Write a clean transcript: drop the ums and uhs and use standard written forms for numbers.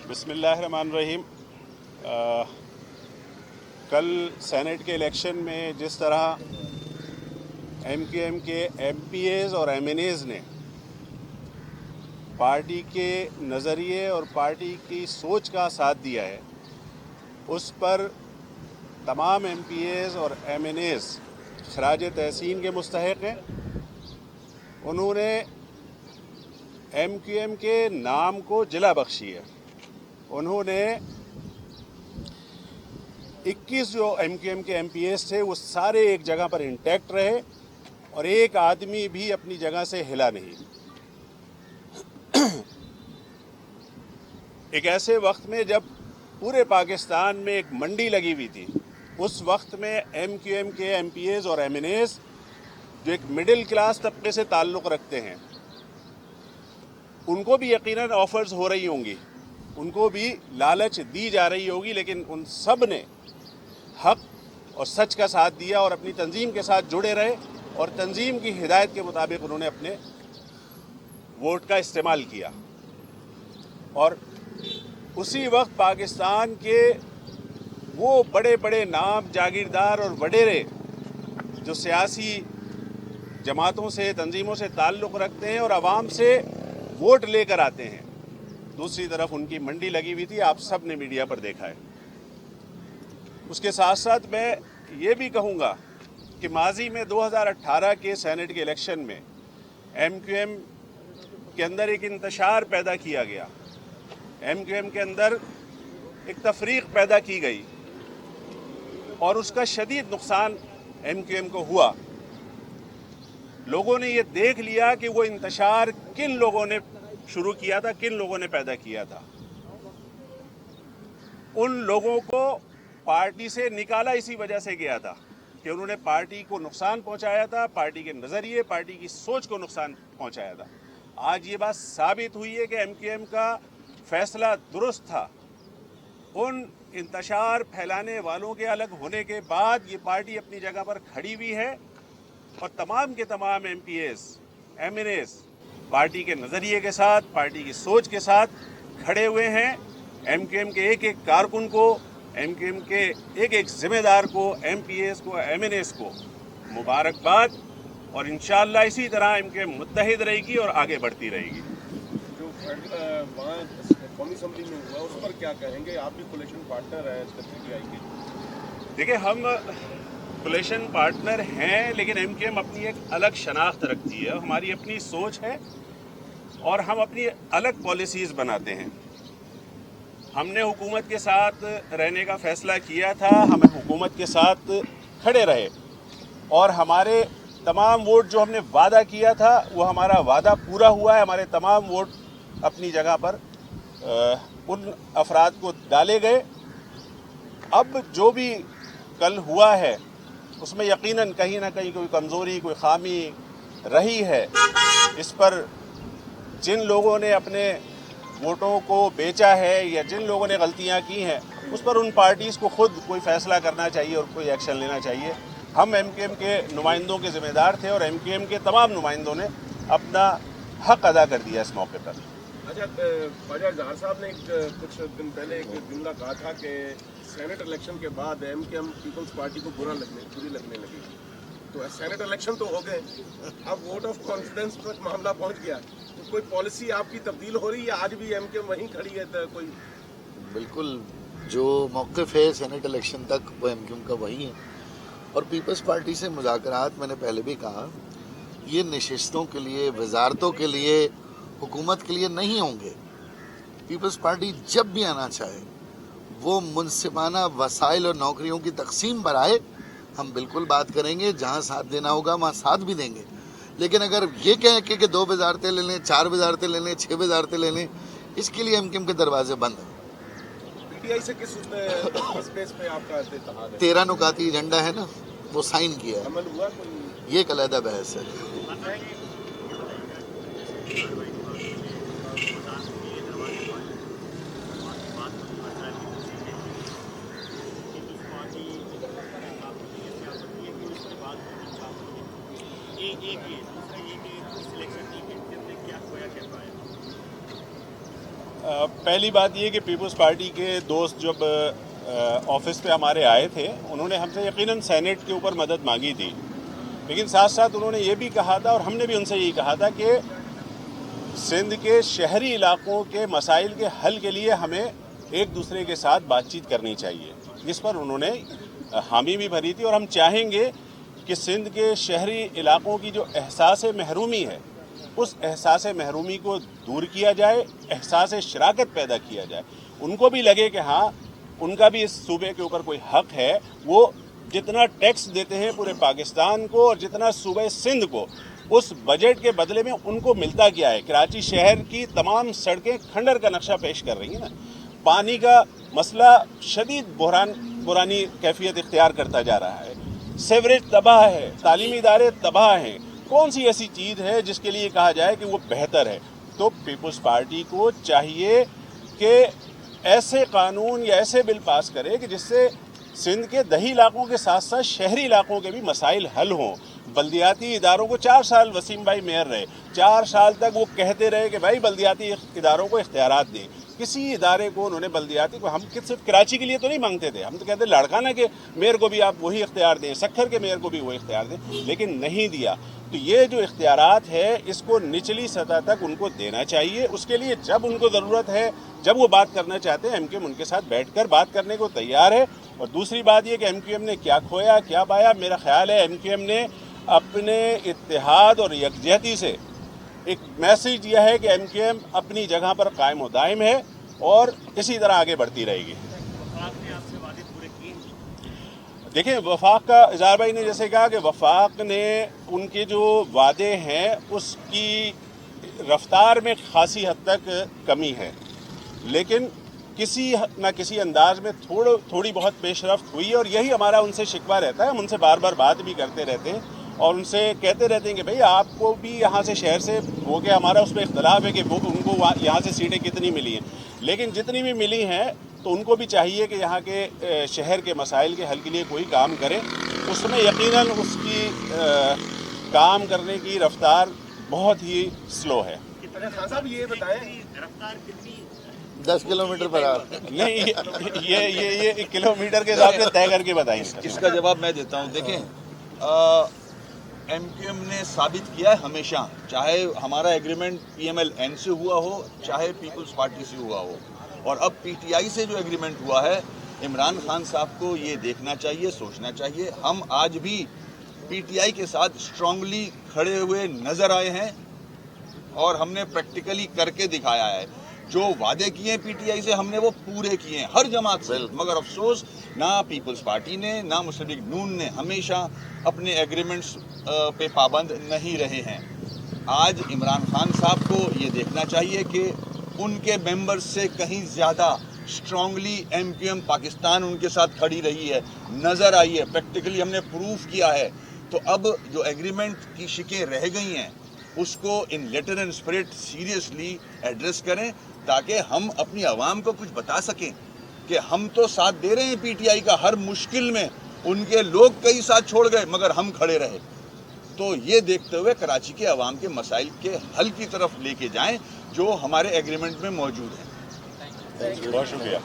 बिस्मिल्लाहिर्रहमानिर्रहीम। कल सेनेट के इलेक्शन में जिस तरह MQM के MPAs और MNAs ने पार्टी के नज़रिए और पार्टी की सोच का साथ दिया है, उस पर तमाम MPAs और MNAs खराज तहसीन के मुस्तहिक हैं। उन्होंने MQM के नाम को जिला बख्शी है। उन्होंने 21 जो MQM के MPAs थे वो सारे एक जगह पर इंटैक्ट रहे और एक आदमी भी अपनी जगह से हिला नहीं। एक ऐसे वक्त में जब पूरे पाकिस्तान में एक मंडी लगी हुई थी, उस वक्त में MQM के MPAs और MNAs जो एक मिडिल क्लास तबके से ताल्लुक़ रखते हैं, उनको भी यकीनन ऑफ़र्स हो रही होंगी, उनको भी लालच दी जा रही होगी, लेकिन उन सब ने हक और सच का साथ दिया और अपनी तंजीम के साथ जुड़े रहे और तंजीम की हिदायत के मुताबिक उन्होंने अपने वोट का इस्तेमाल किया। और उसी वक्त पाकिस्तान के वो बड़े बड़े नाम, जागीरदार और वडेरे जो सियासी जमातों से, तंजीमों से ताल्लुक़ रखते हैं और आवाम से वोट लेकर आते हैं, दूसरी तरफ उनकी मंडी लगी हुई थी। आप सब ने मीडिया पर देखा है। उसके साथ साथ मैं ये भी कहूँगा कि माजी में 2018 के सेनेट के इलेक्शन में MQM के अंदर एक इंतशार पैदा किया गया, MQM के अंदर एक तफरीक पैदा की गई और उसका शदीद नुकसान MQM को हुआ। लोगों ने ये देख लिया कि वो इंतशार किन लोगों ने शुरू किया था, किन लोगों ने पैदा किया था। उन लोगों को पार्टी से निकाला इसी वजह से गया था कि उन्होंने पार्टी को नुकसान पहुंचाया था, पार्टी के नज़रिए, पार्टी की सोच को नुकसान पहुंचाया था। आज ये बात साबित हुई है कि MQM का फैसला दुरुस्त था। उन इंतशार फैलाने वालों के अलग होने के बाद ये पार्टी अपनी जगह पर खड़ी हुई है और तमाम के तमाम MPAs, MNAs पार्टी के नज़रिए के साथ, पार्टी की सोच के साथ खड़े हुए हैं। MQM के एक एक कारकुन को, MQM के एक एक ज़िम्मेदार को, MPAs को, MNAs को मुबारकबाद और इंशाअल्लाह इसी तरह MQM मुत्तहिद रहेगी और आगे बढ़ती रहेगी। जो वहाँ कौमी असम्बली में हुआ उस पर क्या कहेंगे? आप भी कोलिशन पार्टनर हैं CPI के। देखिए, हम कोलिशन पार्टनर हैं, लेकिन MQM अपनी एक अलग शनाख्त रखती है, हमारी अपनी सोच है और हम अपनी अलग पॉलिसीज़ बनाते हैं। हमने हुकूमत के साथ रहने का फ़ैसला किया था, हम हुकूमत के साथ खड़े रहे और हमारे तमाम वोट जो हमने वादा किया था वो हमारा वादा पूरा हुआ है। हमारे तमाम वोट अपनी जगह पर उन अफराद को डाले गए। अब जो भी कल हुआ है उसमें यकीनन कहीं ना कहीं कोई कमज़ोरी, कोई खामी रही है। इस पर जिन लोगों ने अपने वोटों को बेचा है या जिन लोगों ने गलतियां की हैं, उस पर उन पार्टीज़ को खुद कोई फ़ैसला करना चाहिए और कोई एक्शन लेना चाहिए। हम MQM के नुमाइंदों के ज़िम्मेदार थे और MQM के तमाम नुमाइंदों ने अपना हक अदा कर दिया इस मौके पर। अच्छा, ख्वाजा जहार साहब ने कुछ दिन पहले एक जुमला कहा था कि सेनेट इलेक्शन के बाद MQM पीपल्स पार्टी को बुरी लगने लगी। तो सेनेट इलेक्शन तो हो गए, अब वोट ऑफ कॉन्फिडेंस तक मामला पहुंच गया, तो कोई पॉलिसी आपकी तब्दील हो रही है? आज भी MQM वहीं खड़ी है? तो कोई बिल्कुल जो मौक़िफ़ है सेनेट इलेक्शन तक वो MQM का वही है। और पीपल्स पार्टी से मुज़ाकरात, मैंने पहले भी कहा, ये नशिस्तों के लिए, वजारतों के लिए, हुकूमत के लिए नहीं होंगे। पीपल्स पार्टी जब भी आना चाहे वो मुनसिफाना वसाइल और नौकरियों की तकसीम पर आए, हम बिल्कुल बात करेंगे। जहाँ साथ देना होगा वहाँ साथ भी देंगे। लेकिन अगर ये कहें कि 2 वजारतें ले लें, 4 वजारतें ले लें, 6 वजारतें ले लें, इसके लिए MQM के दरवाजे बंद हैं। PTI से किस बेस पे आपका इत्तेहाद है? 13 नुकाती एजेंडा है ना, वो साइन किया है। अमल हुआ कोई? ये एक अलहदा बहस है। पहली बात ये कि पीपल्स पार्टी के दोस्त जब ऑफिस पे हमारे आए थे, उन्होंने हमसे यकीनन सेनेट के ऊपर मदद मांगी थी, लेकिन साथ साथ उन्होंने ये भी कहा था और हमने भी उनसे यही कहा था कि सिंध के शहरी इलाकों के मसाइल के हल के लिए हमें एक दूसरे के साथ बातचीत करनी चाहिए, जिस पर उन्होंने हामी भी भरी थी। और हम चाहेंगे कि सिंध के शहरी इलाकों की जो एहसास महरूमी है, उस एहसास महरूमी को दूर किया जाए, एहसास शराकत पैदा किया जाए। उनको भी लगे कि हाँ, उनका भी इस सूबे के ऊपर कोई हक है। वो जितना टैक्स देते हैं पूरे पाकिस्तान को और जितना सूबे सिंध को, उस बजट के बदले में उनको मिलता क्या है। कराची शहर की तमाम सड़कें खंडर का नक्शा पेश कर रही हैं ना। पानी का मसला शदीद बुरानी कैफियत इख्तियार करता जा रहा है। सीवरेज तबाह है, तालीमी इदारे तबाह हैं। कौन सी ऐसी चीज़ है जिसके लिए कहा जाए कि वो बेहतर है? तो पीपल्स पार्टी को चाहिए कि ऐसे कानून या ऐसे बिल पास करे कि जिससे सिंध के दही इलाकों के साथ साथ शहरी इलाकों के भी मसाइल हल हों। बल्दियाती इदारों को 4 साल वसीम भाई मेयर रहे, 4 साल तक वो कहते रहे कि भाई बल्दियाती इदारों को इख्तियारात दें। किसी इदारे को उन्होंने बल्दियाती को, हम सिर्फ कराची के लिए तो नहीं मांगते थे, हम तो कहते लाड़काना के मेयर को भी आप वही इख्तियार दें, सक्खर के मेयर को भी वही इख्तियार दें, लेकिन नहीं दिया। तो ये जो इख्तियारात है, इसको निचली सतह तक उनको देना चाहिए। उसके लिए जब उनको ज़रूरत है, जब वो बात करना चाहते हैं, एमक्यूएम उनके साथ बैठकर बात करने को तैयार है। और दूसरी बात ये कि एमक्यूएम ने क्या खोया क्या पाया, मेरा ख्याल है एमक्यूएम ने अपने इत्तेहाद और यकजहती से एक मैसेज दिया है कि एमक्यूएम अपनी जगह पर कायम और दायम है और इसी तरह आगे बढ़ती रहेगी। देखिए, वफाक का इज़हार भाई ने जैसे कहा कि वफाक ने उनके जो वादे हैं उसकी रफ्तार में खासी हद तक कमी है, लेकिन किसी न किसी अंदाज में थोड़ी बहुत पेशरफ्त हुई है। और यही हमारा उनसे शिकवा रहता है। हम उनसे बार बार बात भी करते रहते हैं और उनसे कहते रहते हैं कि भाई आपको भी यहाँ से शहर से हो के हमारा उस पर इख्तलाफ है कि वो उनको यहाँ से सीटें कितनी मिली हैं, लेकिन जितनी भी मिली हैं तो उनको भी चाहिए कि यहाँ के शहर के मसाइल के हल के लिए कोई काम करे। उसमें यकीनन उसकी काम करने की रफ्तार बहुत ही स्लो है। खान साहब ये बताएं, 10 किलोमीटर पर आवर। नहीं, ये किलोमीटर के हिसाब से तय करके बताएंगे। इसका जवाब मैं देता हूँ। देखें, एमक्यूएम ने साबित किया है हमेशा, चाहे हमारा एग्रीमेंट PMLN से हुआ हो, चाहे पीपल्स पार्टी से हुआ हो, और अब PTI से जो एग्रीमेंट हुआ है, इमरान खान साहब को ये देखना चाहिए, सोचना चाहिए। हम आज भी PTI के साथ स्ट्रांगली खड़े हुए नजर आए हैं और हमने प्रैक्टिकली करके दिखाया है। जो वादे किए PTI से हमने वो पूरे किए हैं हर जमात से। मगर अफसोस, ना पीपल्स पार्टी ने ना मुस्लिम लीग नून ने हमेशा अपने एग्रीमेंट्स पे पाबंद नहीं रहे हैं। आज इमरान खान साहब को ये देखना चाहिए कि उनके मेंबर्स से कहीं ज़्यादा स्ट्रांगली एमक्यूएम पाकिस्तान उनके साथ खड़ी रही है, नज़र आई है, प्रैक्टिकली हमने प्रूफ किया है। तो अब जो एग्रीमेंट की शिकें रह गई हैं उसको in letter and spirit seriously address करें, ताकि हम अपनी आवाम को कुछ बता सकें कि हम तो साथ दे रहे हैं PTI का हर मुश्किल में। उनके लोग कई साथ छोड़ गए मगर हम खड़े रहे। तो ये देखते हुए कराची के अवाम के मसाइल के हल की तरफ लेके जाएं जो हमारे एग्रीमेंट में मौजूद हैं। बहुत शुक्रिया।